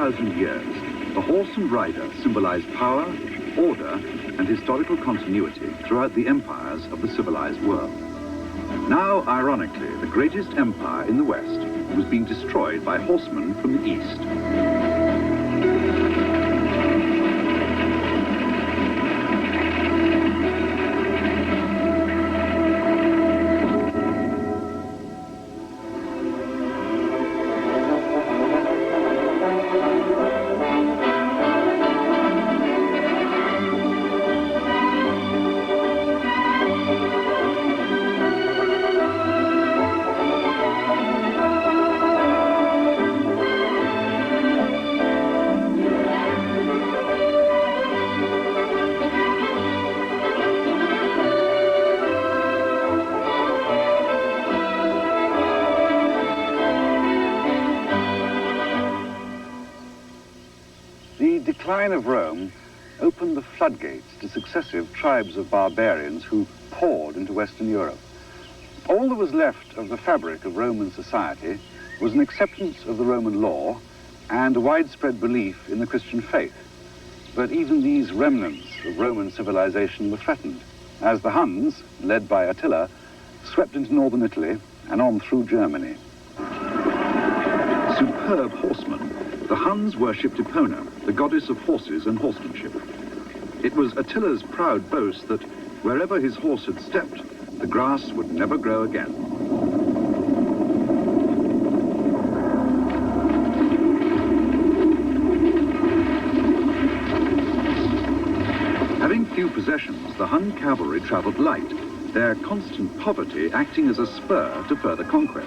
2,000 years, the horse and rider symbolize power, order, and historical continuity throughout the empires of the civilized world. Now, ironically, the greatest empire in the West was being destroyed by horsemen from the East. The decline of Rome opened the floodgates to successive tribes of barbarians who poured into Western Europe. All that was left of the fabric of Roman society was an acceptance of the Roman law and a widespread belief in the Christian faith. But even these remnants of Roman civilization were threatened, as the Huns, led by Attila, swept into northern Italy and on through Germany. Superb horsemen, the Huns worshipped Epona, the goddess of horses and horsemanship. It was Attila's proud boast that wherever his horse had stepped, the grass would never grow again. Having few possessions, the Hun cavalry traveled light, their constant poverty acting as a spur to further conquests.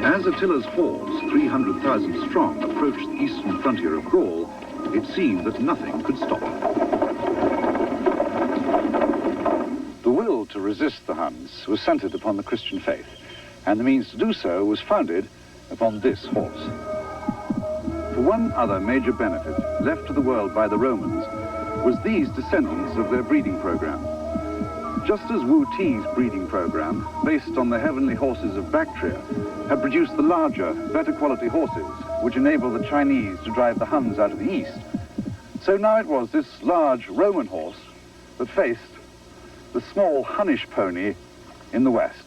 As Attila's hordes, 300,000 strong, approached the eastern frontier of Gaul, it seemed that nothing could stop them. The will to resist the Huns was centered upon the Christian faith, and the means to do so was founded upon this horse. For one other major benefit left to the world by the Romans was these descendants of their breeding program. Just as Wu Ti's breeding program, based on the heavenly horses of Bactria, had produced the larger, better quality horses, which enabled the Chinese to drive the Huns out of the east, so now it was this large Roman horse that faced the small Hunnish pony in the west.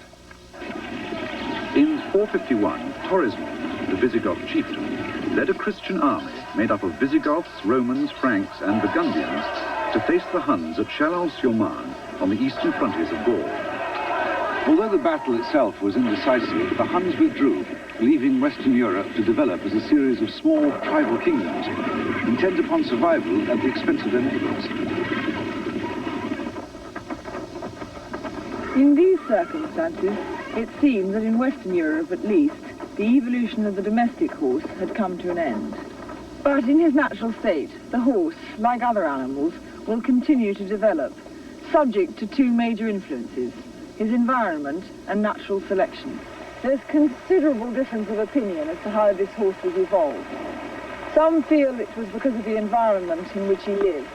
In 451, Torismond, the Visigoth chieftain, led a Christian army made up of Visigoths, Romans, Franks, and Burgundians to face the Huns at Chalons-sur-Marne on the eastern frontiers of Gaul. Although the battle itself was indecisive, the Huns withdrew, leaving Western Europe to develop as a series of small tribal kingdoms, intent upon survival at the expense of their neighbors. In these circumstances, it seemed that in Western Europe at least, the evolution of the domestic horse had come to an end. But in his natural state, the horse, like other animals, will continue to develop, subject to two major influences: his environment and natural selection. There's considerable difference of opinion as to how this horse was evolved. Some feel it was because of the environment in which he lived,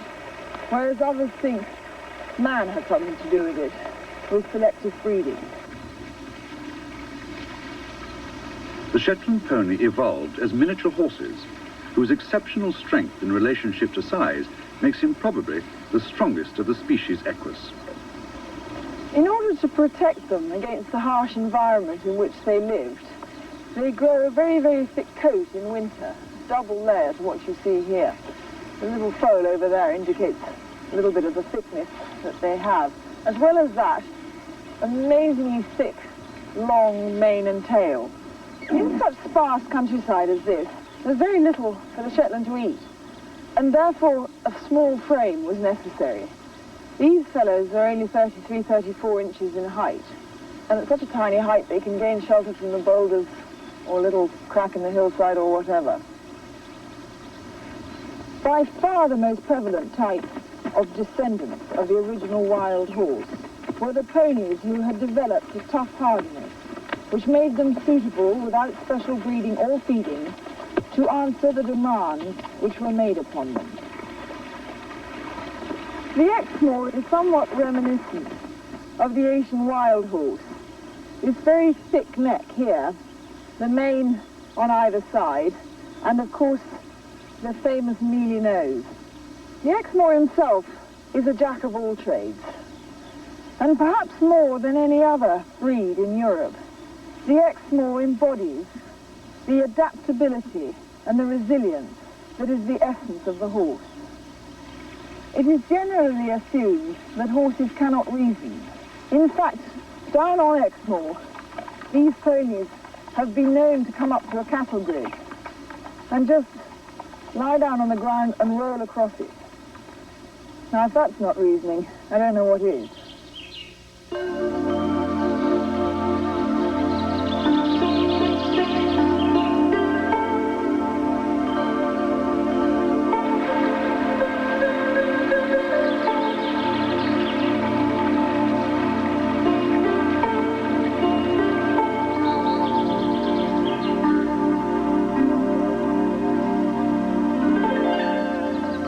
whereas others think man had something to do with it, with selective breeding. The Shetland pony evolved as miniature horses, whose exceptional strength in relationship to size makes him probably the strongest of the species Equus. In order to protect them against the harsh environment in which they lived, they grow a very, very thick coat in winter, double layer to what you see here. The little foal over there indicates a little bit of the thickness that they have. As well as that, amazingly thick, long mane and tail. In such sparse countryside as this, there's very little for the Shetland to eat, and therefore a small frame was necessary. These fellows are only 33, 34 inches in height, and at such a tiny height they can gain shelter from the boulders or a little crack in the hillside or whatever. By far the most prevalent type of descendants of the original wild horse were the ponies who had developed a tough hardiness, which made them suitable, without special breeding or feeding, to answer the demands which were made upon them. The Exmoor is somewhat reminiscent of the Asian wild horse, this very thick neck here, the mane on either side, and of course the famous mealy nose. The Exmoor himself is a jack of all trades, and perhaps more than any other breed in Europe, the Exmoor embodies the adaptability and the resilience that is the essence of the horse. It is generally assumed that horses cannot reason. In fact, down on Exmoor, these ponies have been known to come up to a cattle grid and just lie down on the ground and roll across it. Now, if that's not reasoning, I don't know what is.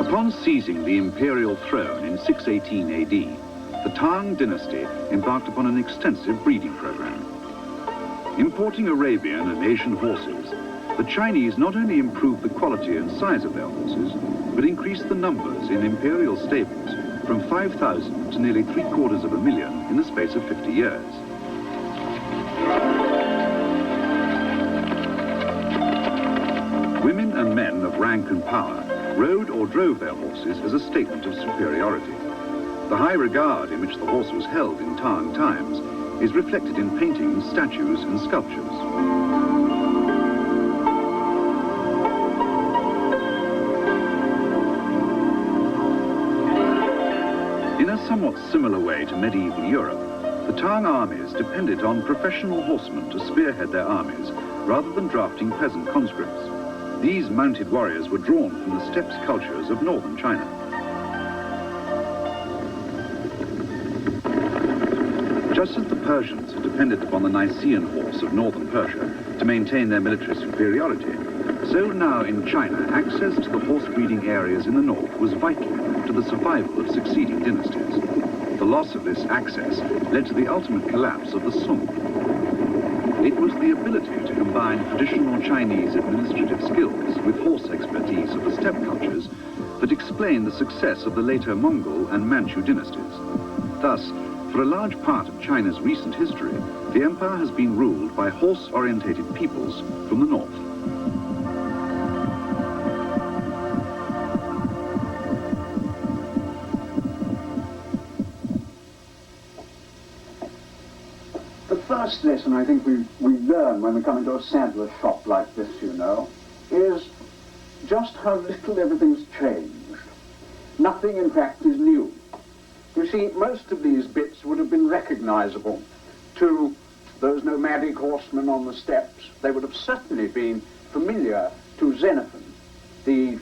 Upon seizing the imperial throne in 618 AD, the Tang dynasty embarked upon an extensive breeding program. Importing Arabian and Asian horses, the Chinese not only improved the quality and size of their horses, but increased the numbers in imperial stables from 5,000 to nearly 750,000 in the space of 50 years. Women and men of rank and power rode or drove their horses as a statement of superiority. The high regard in which the horse was held in Tang times is reflected in paintings, statues, and sculptures. In a somewhat similar way to medieval Europe, the Tang armies depended on professional horsemen to spearhead their armies rather than drafting peasant conscripts. These mounted warriors were drawn from the steppe cultures of northern China. Just as the Persians had depended upon the Nicaean horse of northern Persia to maintain their military superiority, so now in China access to the horse breeding areas in the north was vital to the survival of succeeding dynasties. The loss of this access led to the ultimate collapse of the Sung. It was the ability to combine traditional Chinese administrative skills with horse expertise of the steppe cultures that explained the success of the later Mongol and Manchu dynasties. Thus, for a large part of China's recent history, the empire has been ruled by horse-orientated peoples from the north. The first lesson I think we learn when we come into a saddler shop like this, you know, is just how little everything's changed. Nothing, in fact, is new. You see, most of these bits would have been recognizable to those nomadic horsemen on the steppes. They would have certainly been familiar to Xenophon, the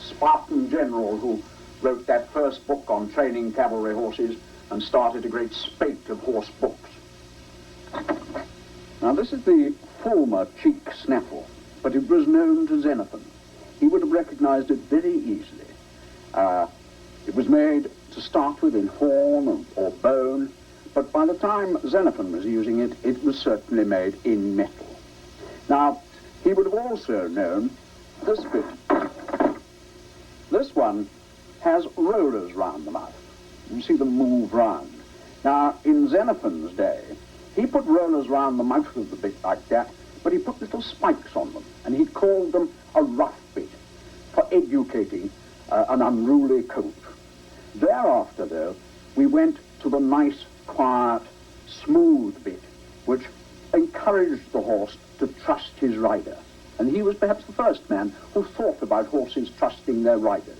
Spartan general who wrote that first book on training cavalry horses and started a great spate of horse books. Now, this is the Fulmer cheek snaffle, but it was known to Xenophon. He would have recognized it very easily. It was made to start with in horn or bone, but by the time Xenophon was using it, it was certainly made in metal. Now, he would have also known this bit. This one has rollers round the mouth. You see them move round. Now, in Xenophon's day, he put rollers round the mouth of the bit like that, but he put little spikes on them, and he called them a rough bit for educating an unruly colt. Thereafter, though, we went to the nice, quiet, smooth bit, which encouraged the horse to trust his rider. And he was perhaps the first man who thought about horses trusting their riders.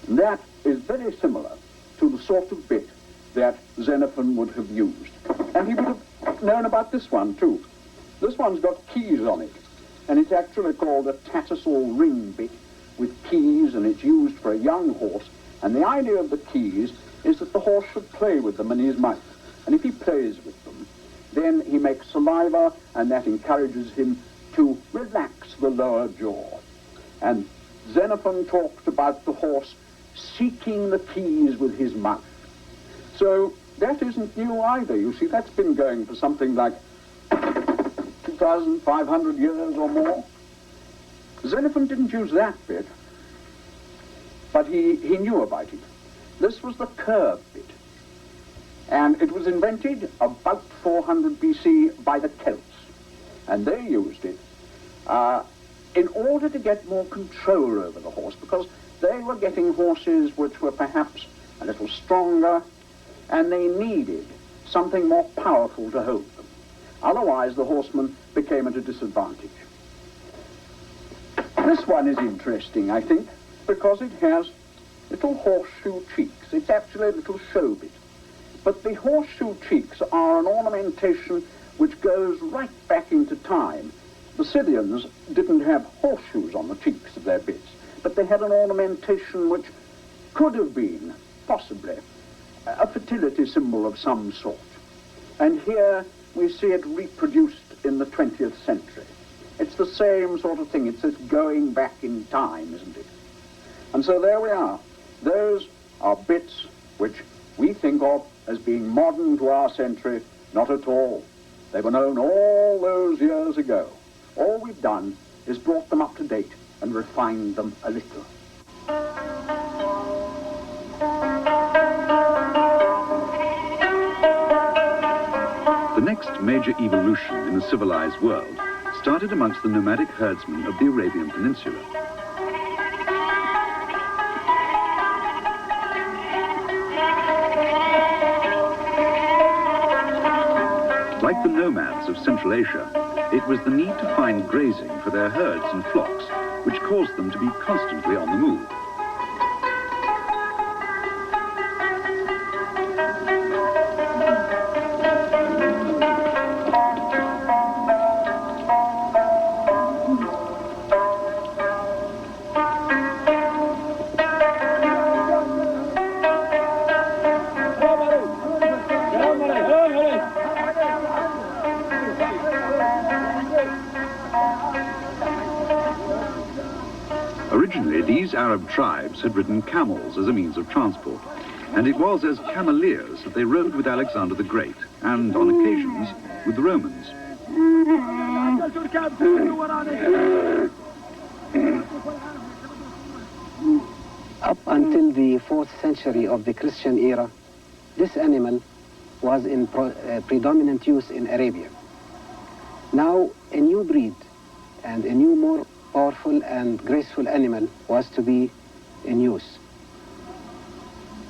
And that is very similar to the sort of bit that Xenophon would have used. And he would have known about this one, too. This one's got keys on it, and it's actually called a Tattersall ring bit with keys, and it's used for a young horse. And the idea of the keys is that the horse should play with them in his mouth. And if he plays with them, then he makes saliva, and that encourages him to relax the lower jaw. And Xenophon talked about the horse seeking the keys with his mouth. So that isn't new either. You see, that's been going for something like 2,500 years or more. Xenophon didn't use that bit, but he knew about it. This was the curved bit, and it was invented about 400 BC by the Celts, and they used it in order to get more control over the horse, because they were getting horses which were perhaps a little stronger, and they needed something more powerful to hold them. Otherwise, the horseman became at a disadvantage. This one is interesting, I think, because it has little horseshoe cheeks. It's actually a little show bit. But the horseshoe cheeks are an ornamentation which goes right back into time. The Scythians didn't have horseshoes on the cheeks of their bits, but they had an ornamentation which could have been, possibly, a fertility symbol of some sort. And here we see it reproduced in the 20th century. It's the same sort of thing. It's this going back in time, isn't it? And so there we are. Those are bits which we think of as being modern to our century. Not at all. They were known all those years ago. All we've done is brought them up to date and refined them a little. The next major evolution in the civilized world started amongst the nomadic herdsmen of the Arabian Peninsula. Like the nomads of Central Asia, it was the need to find grazing for their herds and flocks which caused them to be constantly on the move. Originally, these Arab tribes had ridden camels as a means of transport, and it was as cameleers that they rode with Alexander the Great, and, on occasions, with the Romans. Up until the 4th century of the Christian era, this animal was in predominant use in Arabia. Now, a new breed and a new, more powerful and graceful animal was to be in use.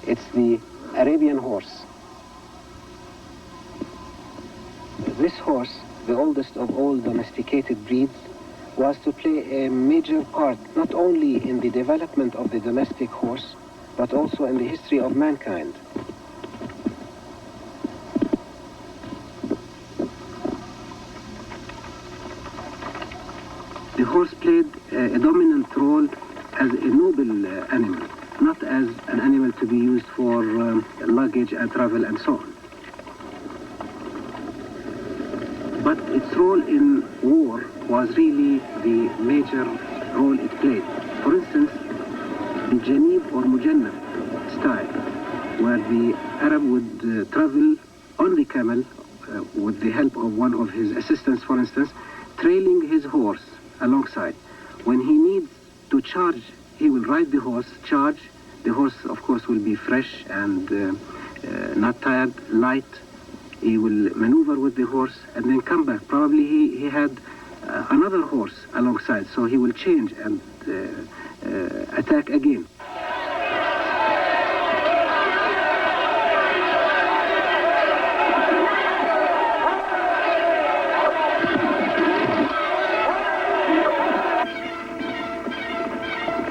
It's the Arabian horse. This horse, the oldest of all domesticated breeds, was to play a major part not only in the development of the domestic horse, but also in the history of mankind. The horse played a dominant role as a noble animal, not as an animal to be used for luggage and travel and so on. But its role in war was really the major role it played. For instance, the Janib or Mujannab style, where the Arab would travel on the camel with the help of one of his assistants, for instance, trailing his horse alongside. When he needs to charge, he will ride the horse, charge. The horse, of course, will be fresh and not tired, light. He will maneuver with the horse and then come back. Probably he had another horse alongside, so he will change and attack again.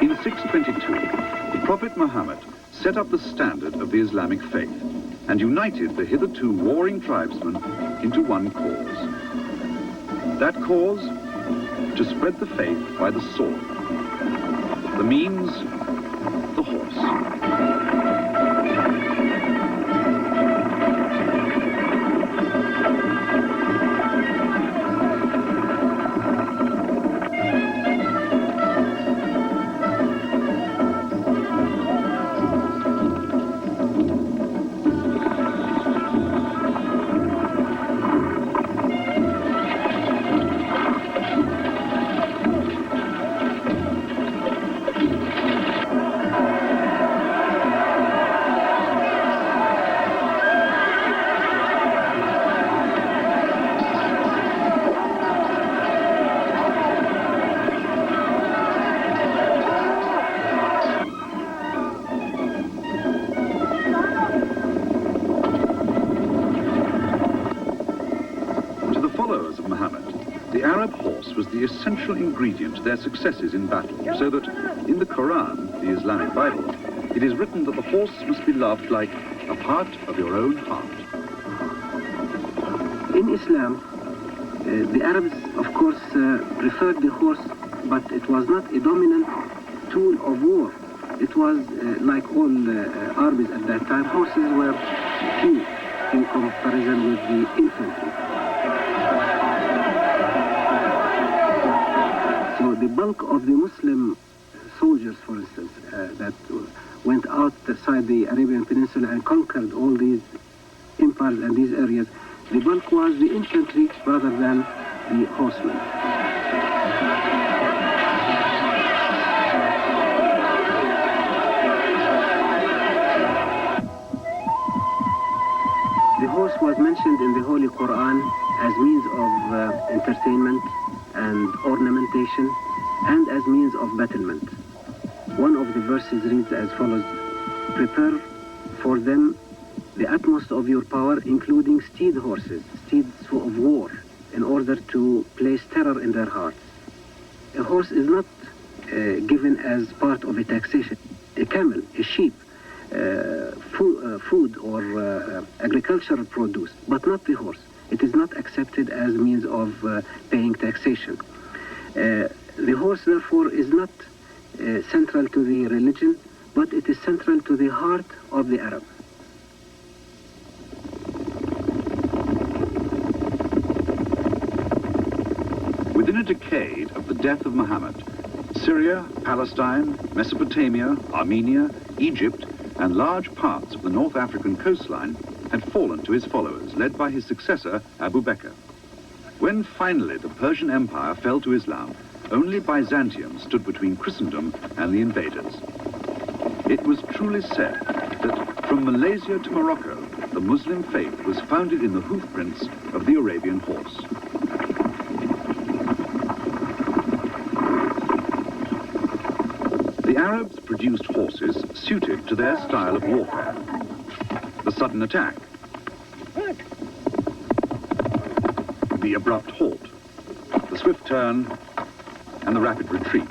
In 622, the Prophet Muhammad set up the standard of the Islamic faith and united the hitherto warring tribesmen into one cause. That cause, to spread the faith by the sword. The means, the horse. Arab horse was the essential ingredient to their successes in battle, so that in the Quran, the Islamic Bible, it is written that the horse must be loved like a part of your own heart. In Islam, the Arabs, of course, preferred the horse, but it was not a dominant tool of war. It was, like all armies at that time, horses were few in comparison with the infantry. So the bulk of the Muslim soldiers, for instance, that went outside the Arabian Peninsula and conquered all these empires and these areas, the bulk was the infantry rather than the horsemen. The horse was mentioned in the Holy Quran as means of entertainment and ornamentation and as means of battlement. One of the verses reads as follows: "Prepare for them the utmost of your power, including steed horses, steeds of war, in order to place terror in their hearts." A horse is not given as part of a taxation. A camel, a sheep, food or agricultural produce, but not the horse. It is not accepted as means of paying taxation. The horse, therefore, is not central to the religion, but it is central to the heart of the Arab. Within a decade of the death of Muhammad, Syria, Palestine, Mesopotamia, Armenia, Egypt, and large parts of the North African coastline had fallen to his followers, led by his successor, Abu Bakr. When finally the Persian Empire fell to Islam, only Byzantium stood between Christendom and the invaders. It was truly said that from Malaysia to Morocco, the Muslim faith was founded in the hoofprints of the Arabian horse. The Arabs produced horses suited to their style of warfare. The sudden attack, the abrupt halt, the swift turn, and the rapid retreat.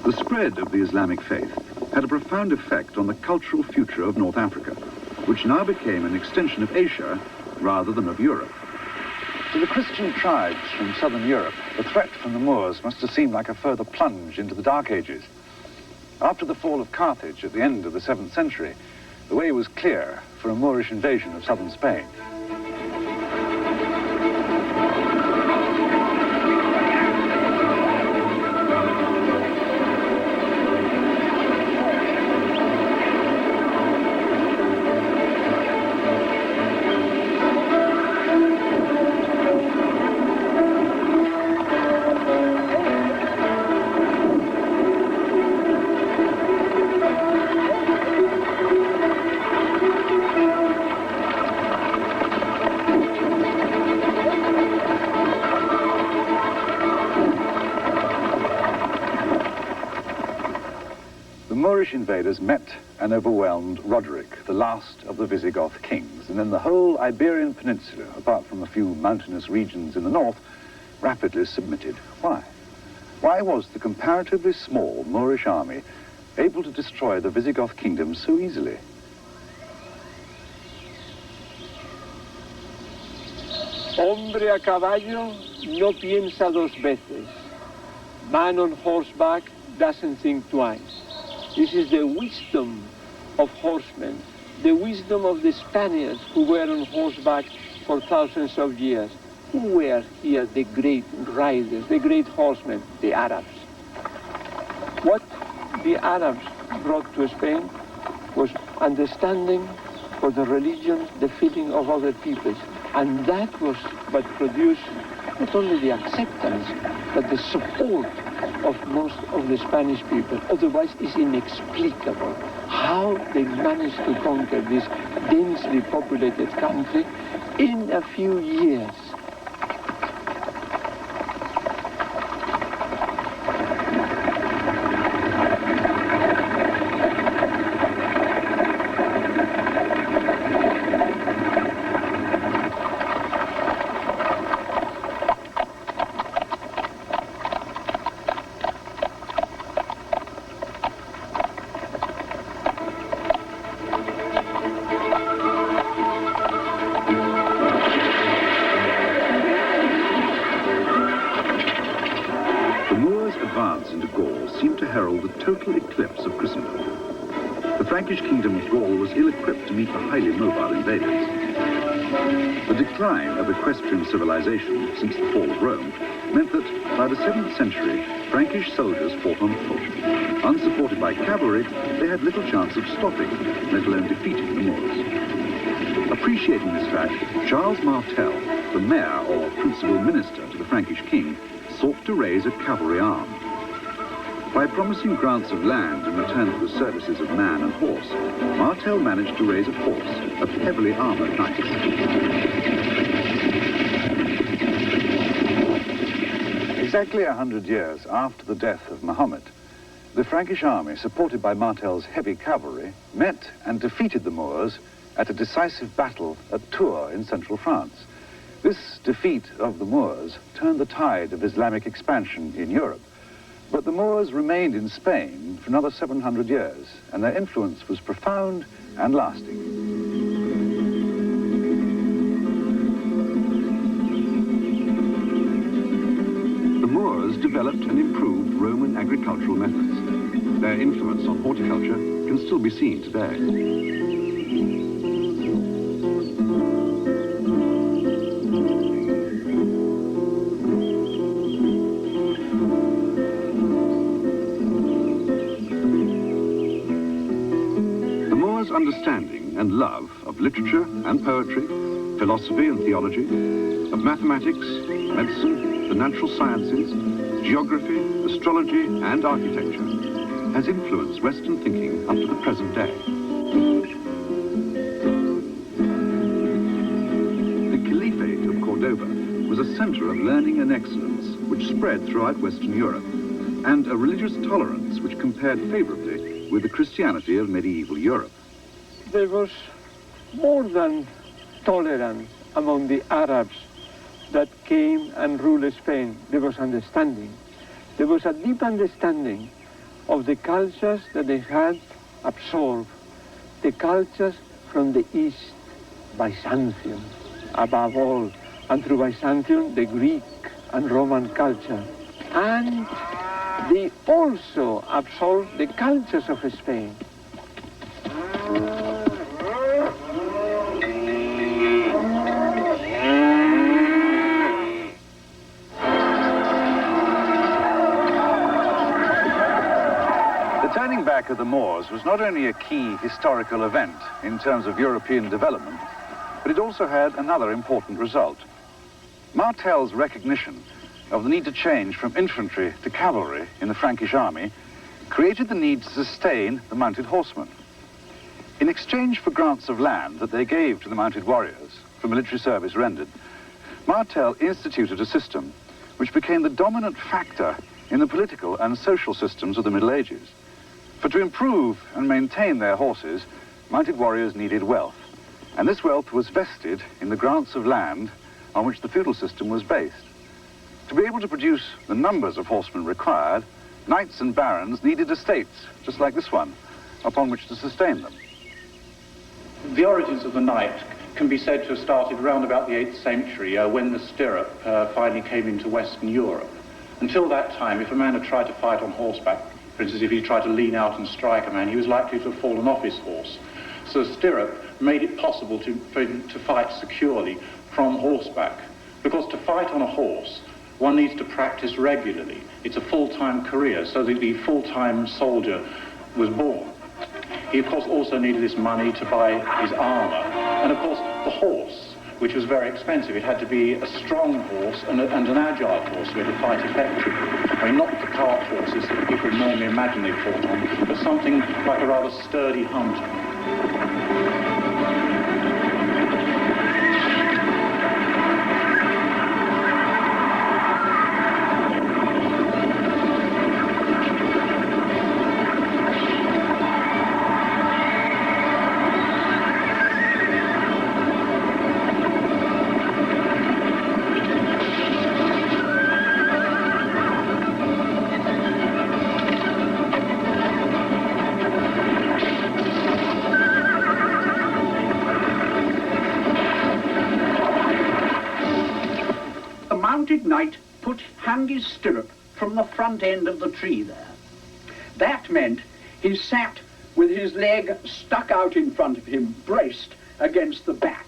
The spread of the Islamic faith had a profound effect on the cultural future of North Africa, which now became an extension of Asia rather than of Europe. To the Christian tribes from southern Europe, the threat from the Moors must have seemed like a further plunge into the Dark Ages. After the fall of Carthage at the end of the 7th century, the way was clear for a Moorish invasion of southern Spain. Moorish invaders met and overwhelmed Roderick, the last of the Visigoth kings, and then the whole Iberian Peninsula, apart from a few mountainous regions in the north, rapidly submitted. Why? Why was the comparatively small Moorish army able to destroy the Visigoth kingdom so easily? Hombre a caballo no piensa dos veces. Man on horseback doesn't think twice. This is the wisdom of horsemen, the wisdom of the Spaniards who were on horseback for thousands of years. Who were here the great riders, the great horsemen? The Arabs. What the Arabs brought to Spain was understanding for the religion, the feeling of other peoples. And that was what produced not only the acceptance, but the support of most of the Spanish people. Otherwise, it's inexplicable how they managed to conquer this densely populated country in a few years. Frankish kingdom of Gaul was ill-equipped to meet the highly mobile invaders. The decline of equestrian civilization since the fall of Rome meant that by the 7th century, Frankish soldiers fought on foot. Unsupported by cavalry, they had little chance of stopping, let alone defeating the Moors. Appreciating this fact, Charles Martel, the mayor or principal minister to the Frankish king, sought to raise a cavalry arm. By promising grants of land in return for the services of man and horse, Martel managed to raise a force of heavily armored knights. Exactly 100 years after the death of Muhammad, the Frankish army, supported by Martel's heavy cavalry, met and defeated the Moors at a decisive battle at Tours in central France. This defeat of the Moors turned the tide of Islamic expansion in Europe. But the Moors remained in Spain for another 700 years, and their influence was profound and lasting. The Moors developed and improved Roman agricultural methods. Their influence on horticulture can still be seen today. Understanding and love of literature and poetry, philosophy and theology, of mathematics, medicine, the natural sciences, geography, astrology and architecture has influenced Western thinking up to the present day. The Caliphate of Cordoba was a center of learning and excellence which spread throughout Western Europe, and a religious tolerance which compared favorably with the Christianity of medieval Europe. There was more than tolerance among the Arabs that came and ruled Spain. There was understanding. There was a deep understanding of the cultures that they had absorbed, the cultures from the East, Byzantium, above all, and through Byzantium, the Greek and Roman culture. And they also absorbed the cultures of Spain. Turning back of the Moors was not only a key historical event in terms of European development, but it also had another important result. Martel's recognition of the need to change from infantry to cavalry in the Frankish army created the need to sustain the mounted horsemen. In exchange for grants of land that they gave to the mounted warriors for military service rendered, Martel instituted a system which became the dominant factor in the political and social systems of the Middle Ages. For to improve and maintain their horses, mounted warriors needed wealth, and this wealth was vested in the grants of land on which the feudal system was based. To be able to produce the numbers of horsemen required, knights and barons needed estates, just like this one, upon which to sustain them. The origins of the knight can be said to have started around about the 8th century, when the stirrup finally came into Western Europe. Until that time, if a man had tried to fight on horseback, for instance, if he tried to lean out and strike a man, he was likely to have fallen off his horse. So a stirrup made it possible for him to fight securely from horseback. Because to fight on a horse, one needs to practice regularly. It's a full-time career, so that the full-time soldier was born. He, of course, also needed this money to buy his armor. And, of course, the horse, which was very expensive. It had to be a strong horse and an agile horse to be able to fight effectively. I mean, not the cart horses that people normally imagine they fought on, but something like a rather sturdy hunter. Knight hung his stirrup from the front end of the tree there. That meant he sat with his leg stuck out in front of him, braced against the back.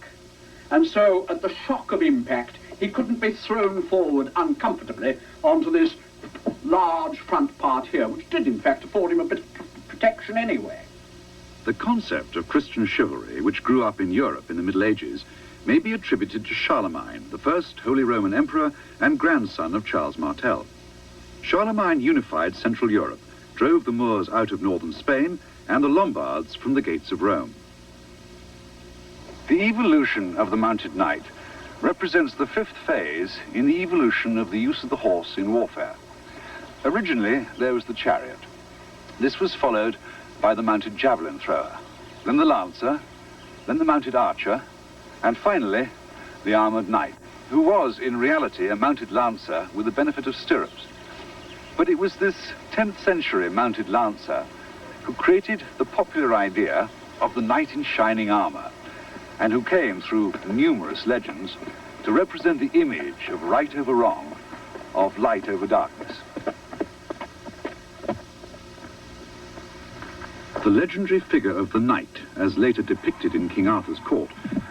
And so, at the shock of impact, he couldn't be thrown forward uncomfortably onto this large front part here, which did, in fact, afford him a bit of protection anyway. The concept of Christian chivalry, which grew up in Europe in the Middle Ages, may be attributed to Charlemagne, the first Holy Roman Emperor and grandson of Charles Martel. Charlemagne unified Central Europe, drove the Moors out of northern Spain and the Lombards from the gates of Rome. The evolution of the mounted knight represents the fifth phase in the evolution of the use of the horse in warfare. Originally, there was the chariot. This was followed by the mounted javelin thrower, then the lancer, then the mounted archer, and finally, the armored knight, who was in reality a mounted lancer with the benefit of stirrups. But it was this 10th century mounted lancer who created the popular idea of the knight in shining armor, and who came through numerous legends to represent the image of right over wrong, of light over darkness. The legendary figure of the knight, as later depicted in King Arthur's court,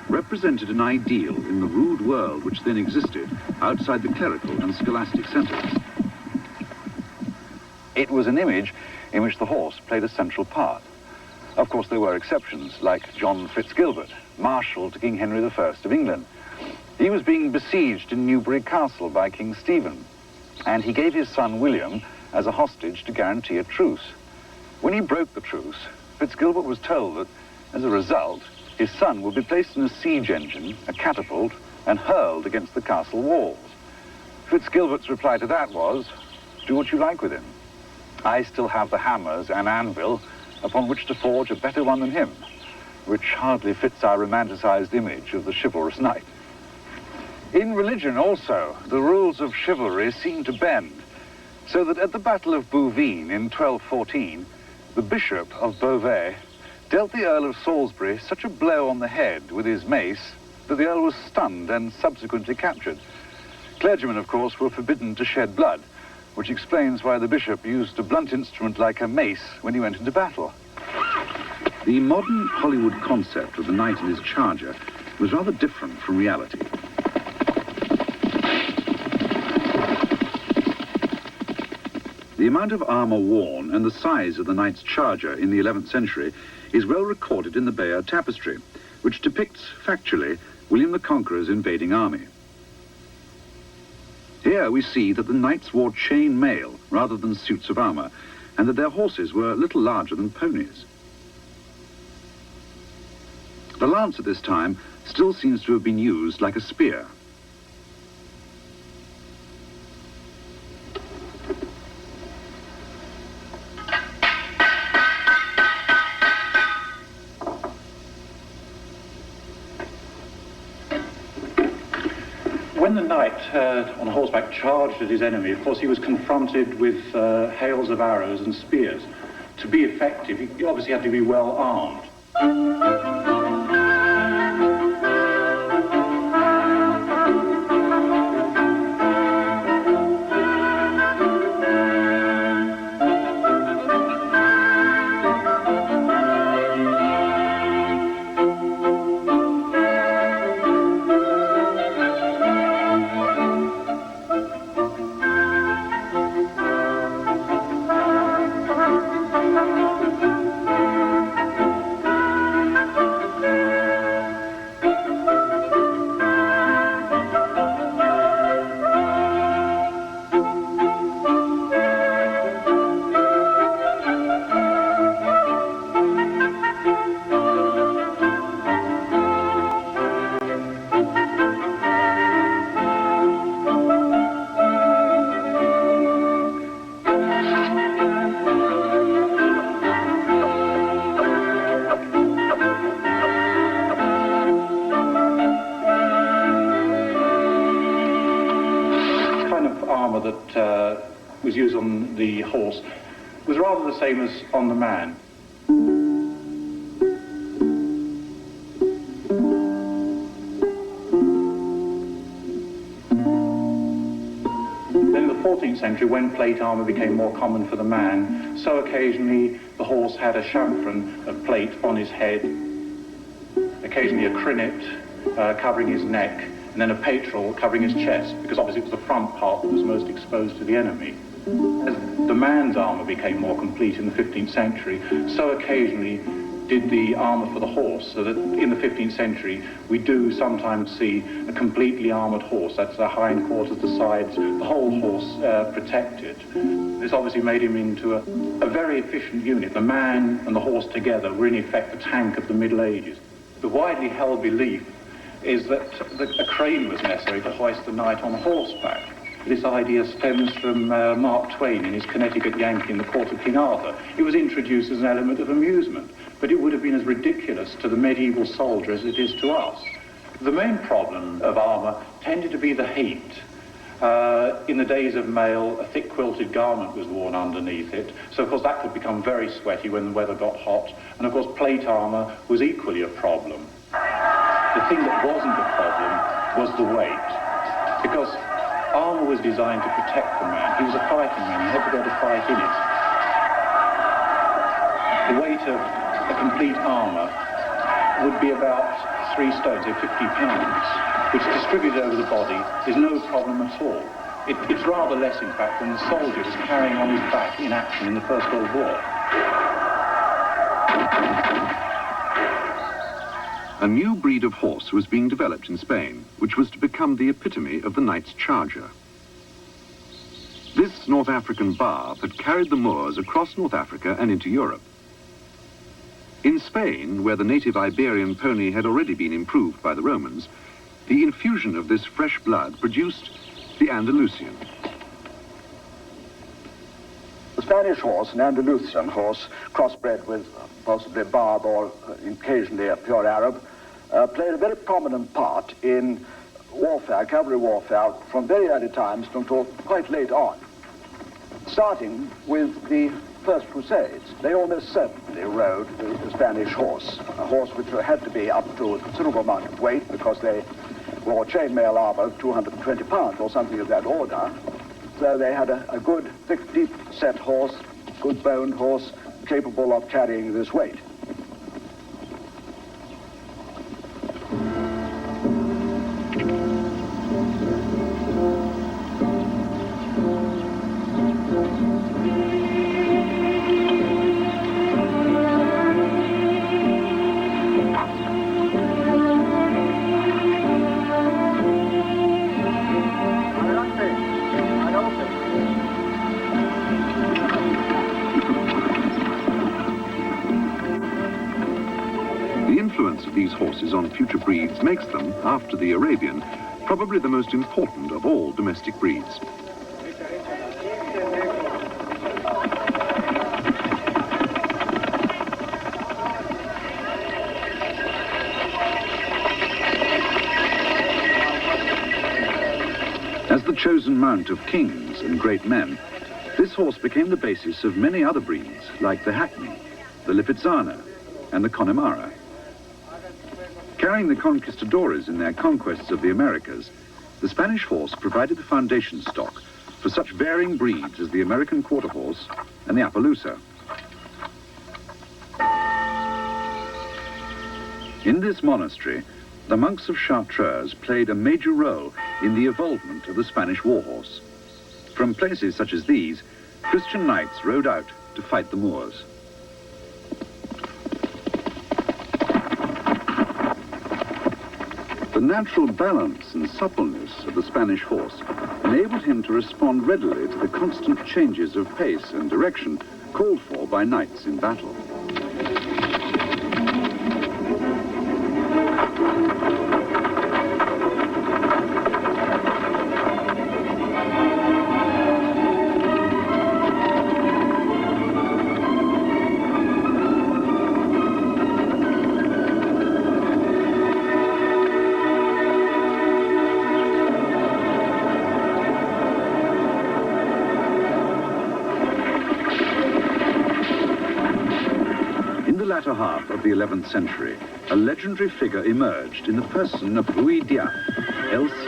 represented an ideal in the rude world which then existed outside the clerical and scholastic centres. It was an image in which the horse played a central part. Of course, there were exceptions, like John Fitzgilbert, Marshal to King Henry I of England. He was being besieged in Newbury Castle by King Stephen, and he gave his son William as a hostage to guarantee a truce. When he broke the truce, Fitzgilbert was told that, as a result, his son would be placed in a siege engine, a catapult, and hurled against the castle walls. Fitzgilbert's reply to that was, "Do what you like with him. I still have the hammers and anvil upon which to forge a better one than him," which hardly fits our romanticized image of the chivalrous knight. In religion also, the rules of chivalry seem to bend, so that at the Battle of Bouvines in 1214, the Bishop of Beauvais dealt the Earl of Salisbury such a blow on the head with his mace that the Earl was stunned and subsequently captured. Clergymen, of course, were forbidden to shed blood, which explains why the bishop used a blunt instrument like a mace when he went into battle. The modern Hollywood concept of the knight and his charger was rather different from reality. The amount of armour worn and the size of the knight's charger in the 11th century is well recorded in the Bayeux Tapestry, which depicts, factually, William the Conqueror's invading army. Here we see that the knights wore chain mail rather than suits of armour, and that their horses were little larger than ponies. The lance at this time still seems to have been used like a spear. When the knight on horseback charged at his enemy, of course he was confronted with hails of arrows and spears. To be effective, he obviously had to be well armed. That was used on the horse was rather the same as on the man. Then in the 14th 14th century, when plate armor became more common for the man, so occasionally the horse had a chamfron of plate on his head, occasionally a crinnet covering his neck, and then a patral covering his chest, because obviously it was the front part that was most exposed to the enemy. As the man's armor became more complete in the 15th century, so occasionally did the armor for the horse, so that in the 15th century we do sometimes see a completely armored horse. That's the hindquarters, the sides, the whole horse protected. This obviously made him into a very efficient unit. The man and the horse together were in effect the tank of the Middle Ages. The widely held belief is that a crane was necessary to hoist the knight on horseback. This idea stems from Mark Twain in his Connecticut Yankee in the Court of King Arthur. It was introduced as an element of amusement, but it would have been as ridiculous to the medieval soldier as it is to us. The main problem of armor tended to be the heat. In the days of mail, a thick quilted garment was worn underneath it, so of course that could become very sweaty when the weather got hot, and of course plate armor was equally a problem. The thing that wasn't a problem was the weight, because armor was designed to protect the man. He was a fighting man, he had to be able to fight in it. The weight of a complete armor would be about 3 stones, say 50 pounds, which distributed over the body is no problem at all. It's rather less, in fact, than the soldier was carrying on his back in action in the First World War. A new breed of horse was being developed in Spain, which was to become the epitome of the knight's charger. This North African barb had carried the Moors across North Africa and into Europe. In Spain, where the native Iberian pony had already been improved by the Romans, the infusion of this fresh blood produced the Andalusian. The Spanish horse, an Andalusian horse, crossbred with possibly a barb or occasionally a pure Arab, played a very prominent part in warfare, cavalry warfare, from very early times until quite late on. Starting with the First Crusades, they almost certainly rode the Spanish horse, a horse which had to be up to a considerable amount of weight because they wore chainmail armor of 220 pounds or something of that order. So they had a good, thick, deep-set horse, good-boned horse, capable of carrying this weight. These horses on future breeds makes them, after the Arabian, probably the most important of all domestic breeds. As the chosen mount of kings and great men, this horse became the basis of many other breeds, like the Hackney, the Lipizzaner, and the Connemara. Carrying the conquistadores in their conquests of the Americas, the Spanish horse provided the foundation stock for such varying breeds as the American quarter horse and the Appaloosa. In this monastery, the monks of Chartres played a major role in the evolvement of the Spanish war horse. From places such as these, Christian knights rode out to fight the Moors. The natural balance and suppleness of the Spanish horse enabled him to respond readily to the constant changes of pace and direction called for by knights in battle. Latter half of the 11th century, a legendary figure emerged in the person of Louis Diaz, LC.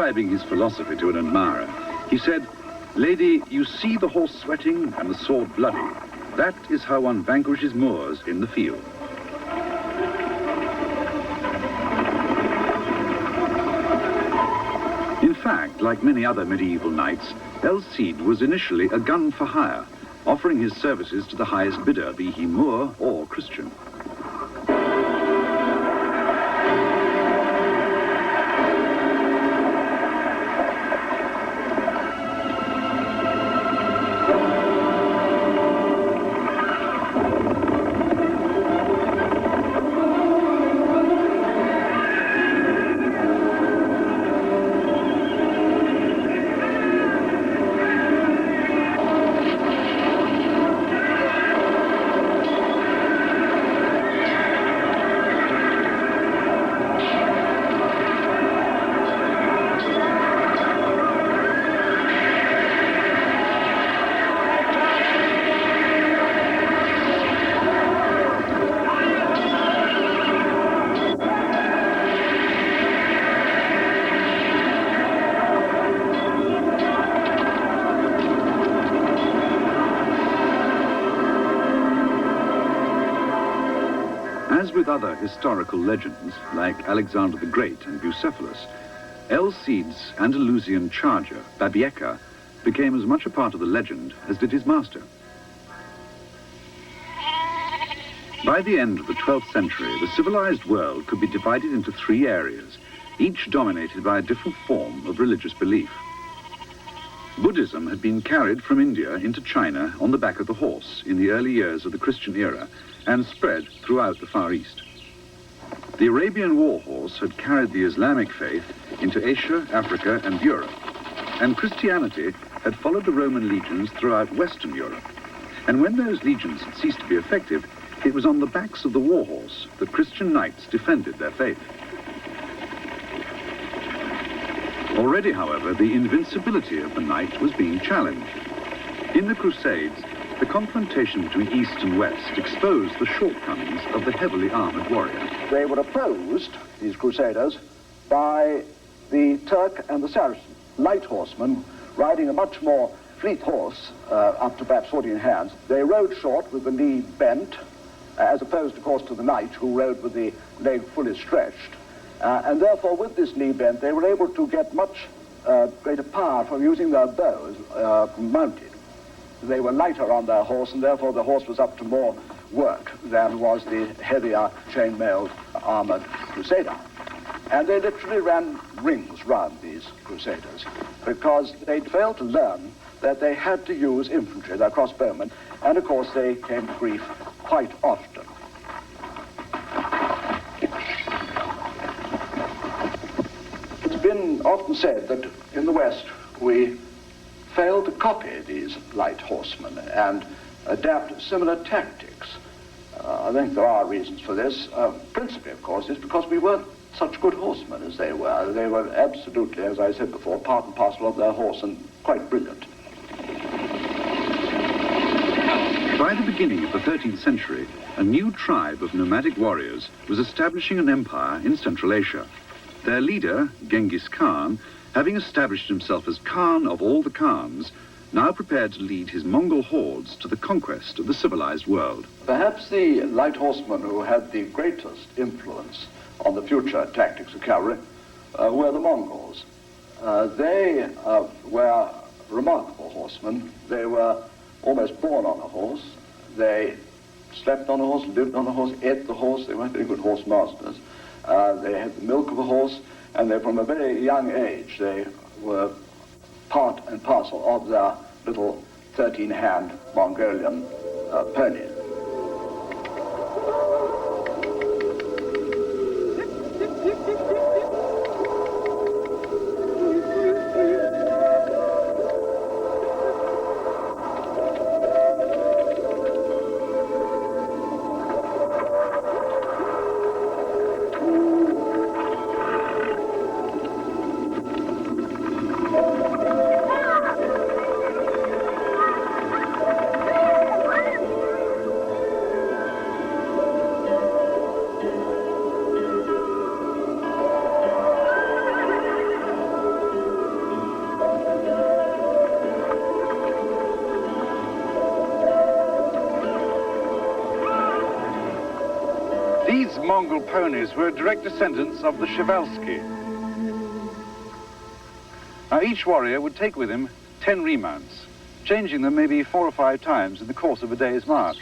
describing his philosophy to an admirer, he said, "Lady, you see the horse sweating and the sword bloody. That is how one vanquishes Moors in the field." In fact, like many other medieval knights, El Cid was initially a gun for hire, offering his services to the highest bidder, be he Moor or Christian. As with other historical legends, like Alexander the Great and Bucephalus, El Cid's Andalusian charger, Babieca, became as much a part of the legend as did his master. By the end of the 12th century, the civilized world could be divided into 3 areas, each dominated by a different form of religious belief. Buddhism had been carried from India into China on the back of the horse in the early years of the Christian era and spread throughout the Far East. The Arabian war horse had carried the Islamic faith into Asia, Africa, and Europe, and Christianity had followed the Roman legions throughout Western Europe. And when those legions had ceased to be effective, it was on the backs of the war horse that Christian knights defended their faith. Already, however, the invincibility of the knight was being challenged. In the Crusades, the confrontation between East and West exposed the shortcomings of the heavily armored warrior. They were opposed, these crusaders, by the Turk and the Saracen. Light horsemen riding a much more fleet horse, up to perhaps 14 hands. They rode short with the knee bent, as opposed, of course, to the knight who rode with the leg fully stretched. And therefore, with this knee bent, they were able to get much greater power from using their bows mounted. They were lighter on their horse, and therefore the horse was up to more work than was the heavier chain-mailed armored crusader. And they literally ran rings round these crusaders because they'd failed to learn that they had to use infantry, their crossbowmen, and of course they came to grief quite often. It's been often said that in the West we failed to copy these light horsemen and adapt similar tactics. I think there are reasons for this. Principally, of course, is because we weren't such good horsemen as they were. They were absolutely, as I said before, part and parcel of their horse and quite brilliant. By the beginning of the 13th century, a new tribe of nomadic warriors was establishing an empire in Central Asia. Their leader, Genghis Khan, having established himself as Khan of all the Khans, now prepared to lead his Mongol hordes to the conquest of the civilized world. Perhaps the light horsemen who had the greatest influence on the future tactics of cavalry were the Mongols. They were remarkable horsemen. They were almost born on a horse. They slept on a horse, lived on a horse, ate the horse. They weren't very good horse masters. They had the milk of a horse, and they, from a very young age, they were part and parcel of their little 13-hand Mongolian ponies. Mongol ponies were direct descendants of the Przewalski. Now, each warrior would take with him 10 remounts, changing them maybe 4 or 5 times in the course of a day's march.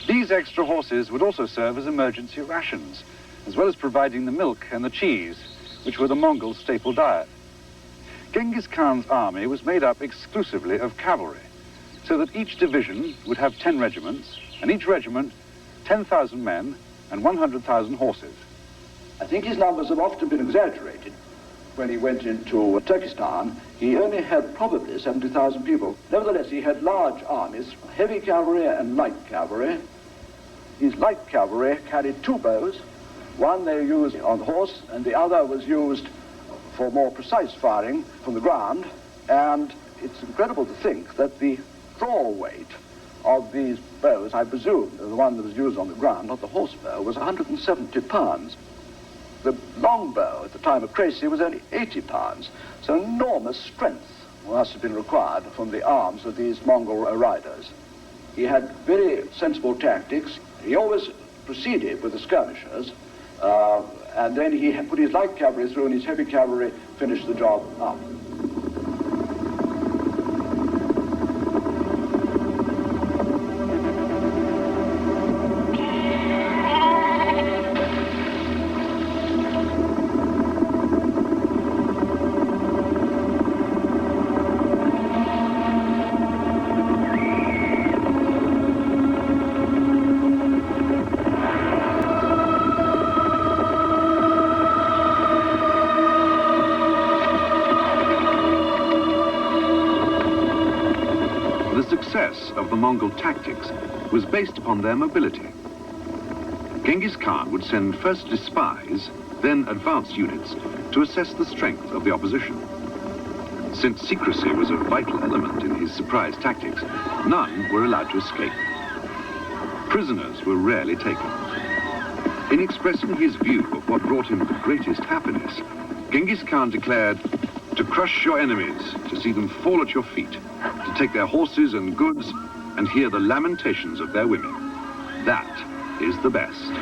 These extra horses would also serve as emergency rations, as well as providing the milk and the cheese, which were the Mongol staple diet. Genghis Khan's army was made up exclusively of cavalry, so that each division would have 10 regiments, and each regiment 10,000 men and 100,000 horses. I think his numbers have often been exaggerated. When he went into Turkestan, he only had probably 70,000 people. Nevertheless, he had large armies, heavy cavalry and light cavalry. His light cavalry carried 2 bows. One they used on the horse, and the other was used for more precise firing from the ground. And it's incredible to think that the draw weight of these bows, I presume, the one that was used on the ground, not the horse bow, was 170 pounds. The long bow at the time of Crecy was only 80 pounds, so enormous strength must have been required from the arms of these Mongol riders. He had very sensible tactics. He always proceeded with the skirmishers, and then he put his light cavalry through and his heavy cavalry finished the job up. Of the Mongol tactics was based upon their mobility. Genghis Khan would send firstly spies, then advanced units to assess the strength of the opposition. Since secrecy was a vital element in his surprise tactics, none were allowed to escape. Prisoners were rarely taken. In expressing his view of what brought him the greatest happiness, Genghis Khan declared, "To crush your enemies, to see them fall at your feet, to take their horses and goods, and hear the lamentations of their women. That is the best."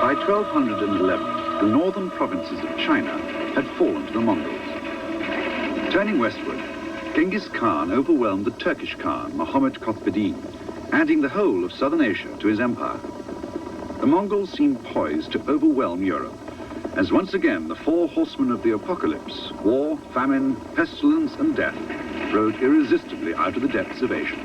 By 1211, the northern provinces of China had fallen to the Mongols. Turning westward, Genghis Khan overwhelmed the Turkish Khan, Mohammed Kothbeddin, adding the whole of southern Asia to his empire. The Mongols seemed poised to overwhelm Europe, as once again the 4 horsemen of the apocalypse, war, famine, pestilence, and death, rode irresistibly out of the depths of Asia.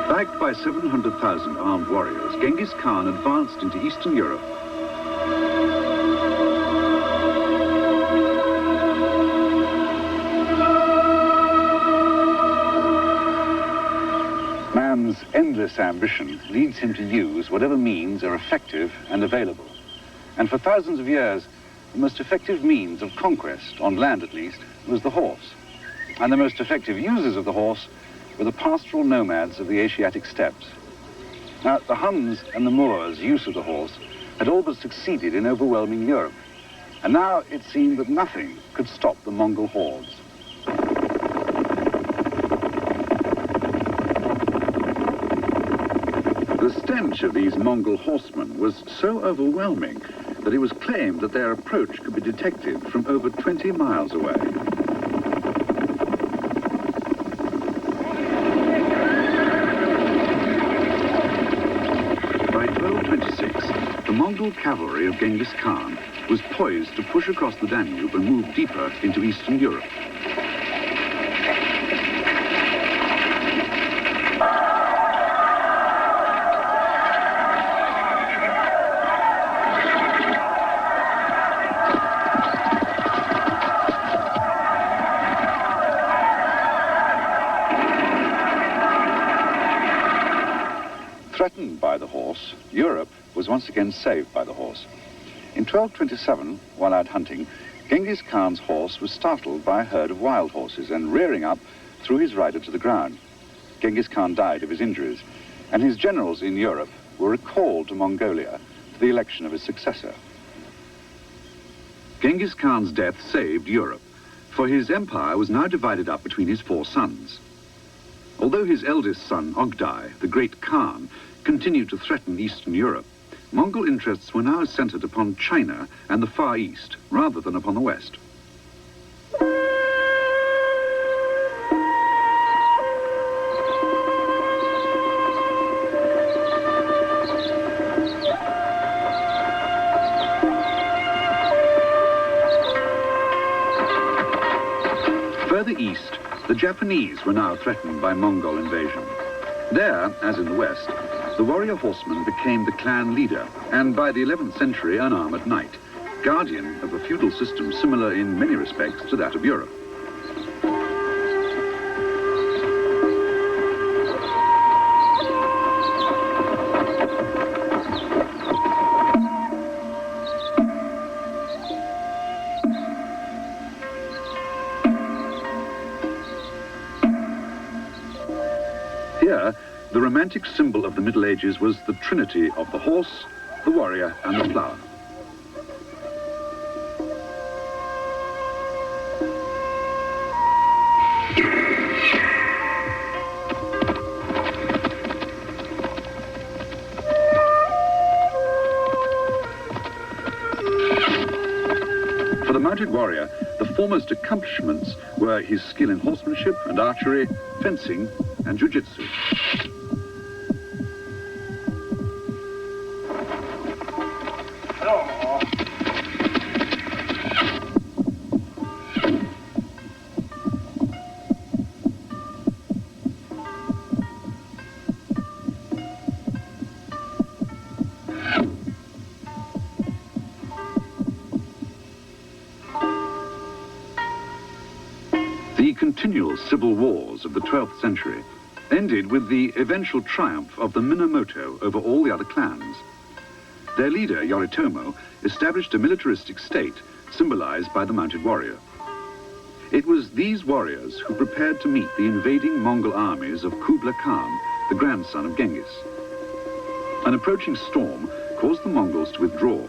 Backed by 700,000 armed warriors, Genghis Khan advanced into Eastern Europe. Man's endless ambition leads him to use whatever means are effective and available. And for thousands of years, the most effective means of conquest, on land at least, was the horse. And the most effective users of the horse were the pastoral nomads of the Asiatic steppes. Now, the Huns and the Moors' use of the horse had all but succeeded in overwhelming Europe. And now it seemed that nothing could stop the Mongol hordes. The stench of these Mongol horsemen was so overwhelming that it was claimed that their approach could be detected from over 20 miles away. By 1226, the Mongol cavalry of Genghis Khan was poised to push across the Danube and move deeper into Eastern Europe. Threatened by the horse, Europe was once again saved by the horse. In 1227, while out hunting, Genghis Khan's horse was startled by a herd of wild horses and, rearing up, threw his rider to the ground. Genghis Khan died of his injuries, and his generals in Europe were recalled to Mongolia for the election of his successor. Genghis Khan's death saved Europe, for his empire was now divided up between his 4 sons. Although his eldest son, Ogdai, the great Khan, continued to threaten Eastern Europe, Mongol interests were now centered upon China and the Far East, rather than upon the West. Further east, the Japanese were now threatened by Mongol invasion. There, as in the West, the warrior horseman became the clan leader, and by the 11th century an armored knight, guardian of a feudal system similar in many respects to that of Europe. Here, the romantic symbol of the Middle Ages was the trinity of the horse, the warrior, and the flower. For the mounted warrior, the foremost accomplishments were his skill in horsemanship and archery, fencing, and jiu-jitsu. The continual civil wars of the 12th century ended with the eventual triumph of the Minamoto over all the other clans. Their leader, Yoritomo, established a militaristic state symbolized by the mounted warrior. It was these warriors who prepared to meet the invading Mongol armies of Kublai Khan, the grandson of Genghis. An approaching storm caused the Mongols to withdraw.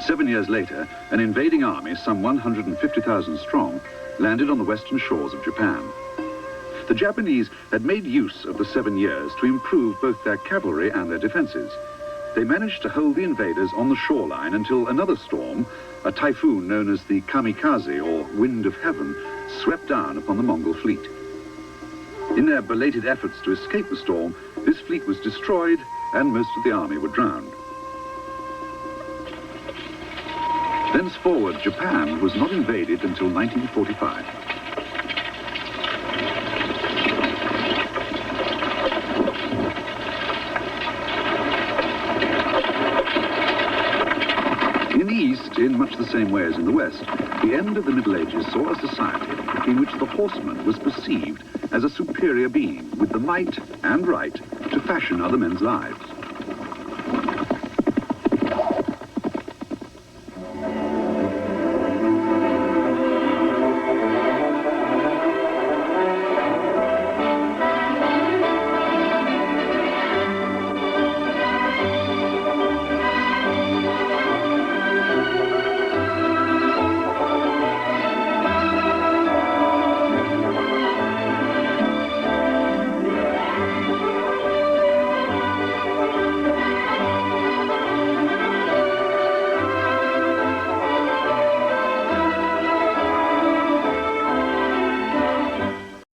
7 years later, an invading army, some 150,000 strong, landed on the western shores of Japan. The Japanese had made use of the 7 years to improve both their cavalry and their defenses. They managed to hold the invaders on the shoreline until another storm, a typhoon known as the kamikaze, or wind of heaven, swept down upon the Mongol fleet. In their belated efforts to escape the storm, this fleet was destroyed and most of the army were drowned. Thenceforward, Japan was not invaded until 1945. In the East, in much the same way as in the West, the end of the Middle Ages saw a society in which the horseman was perceived as a superior being with the might and right to fashion other men's lives.